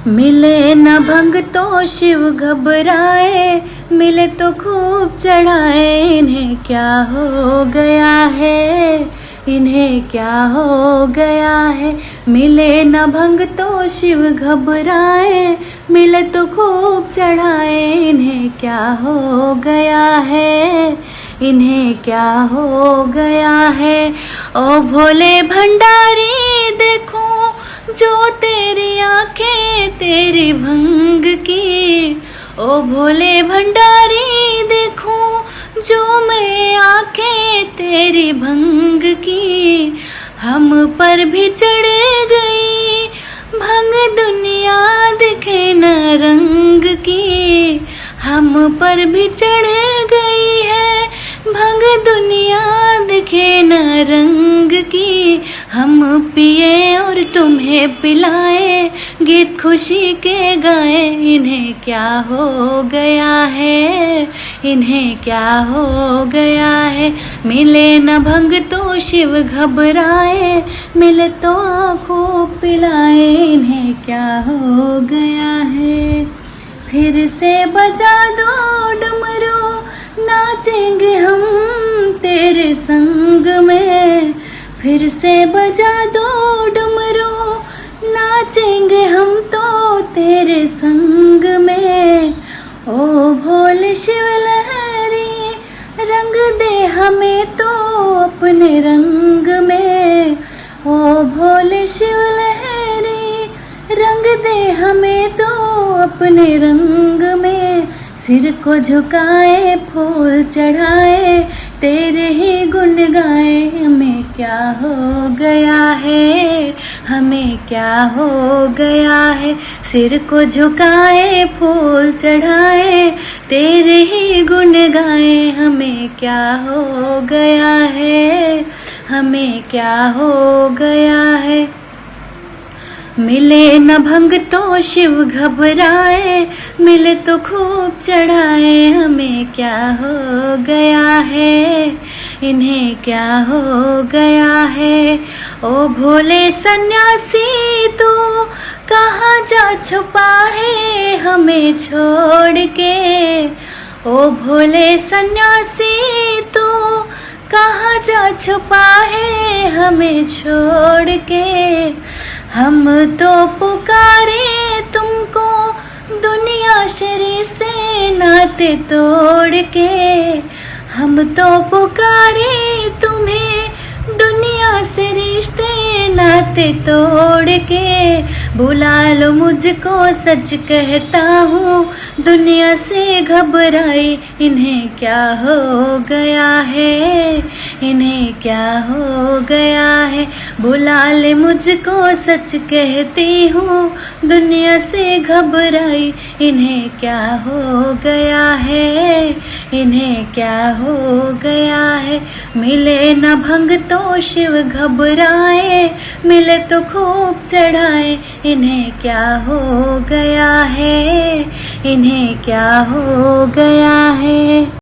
मिले न भंग तो शिव घबराए, मिले तो खूब चढ़ाए। इन्हें क्या हो गया है, इन्हें क्या हो गया है। मिले न भंग तो शिव घबराए, मिले तो खूब चढ़ाए। इन्हें क्या हो गया है, इन्हें क्या हो गया है। ओ भोले भंडारी देखो, जो तेरी आंखें तेरी भंग की। ओ भोले भंडारी देखो, जो मैं आंखें तेरी भंग की। हम पर भी चढ़ गई भंग, दुनिया दिखे न रंग की। हम पर भी चढ़ गई है भंग, दुनिया दिखे न रंग की। हम पिए और तुम्हें पिलाए, गीत खुशी के गाए। इन्हें क्या हो गया है, इन्हें क्या हो गया है। मिले न भंग तो शिव घबराए, मिले तो खूब पिलाए। इन्हें क्या हो गया है। फिर से बजा दो डमरू, नाचेंगे हम तेरे संग में। फिर से बजा दो डमरू, नाचेंगे हम तो तेरे संग में। ओ भोले शिव लहरी, रंग दे हमें तो अपने रंग में। ओ भोले शिव लहरी, रंग दे हमें तो अपने रंग में। सिर को झुकाए फूल चढ़ाए, तेरे ही गुण गाए। हमें क्या हो गया है, हमें क्या हो गया है। सिर को झुकाए फूल चढ़ाए, तेरे ही गुण गाए। हमें क्या हो गया है, हमें क्या हो गया है। मिले न भंग तो शिव घबराए, मिले तो खूब चढ़ाए। हमें क्या हो गया है, इन्हें क्या हो गया है। ओ भोले सन्यासी तू कहाँ जा छुपा है हमें छोड़ के। ओ भोले सन्यासी तू कहाँ जा छुपा है हमें छोड़ के। हम तो पुकारे तुमको दुनिया शरीर से नाते तोड़ के। हम तो पुकारे तुम्हें दुनिया से रिश्ते नाते तोड़ के। बुला लो मुझको सच कहता हूँ, दुनिया से घबराई। इन्हें क्या हो गया है, इन्हें क्या हो गया है। बुला ले मुझको सच कहती हूँ, दुनिया से घबराई। इन्हें क्या हो गया है, इन्हें क्या हो गया है। मिले न भंग तो शिव घबराए, मिले तो खूब चढ़ाए। इन्हें क्या हो गया है, इन्हें क्या हो गया है।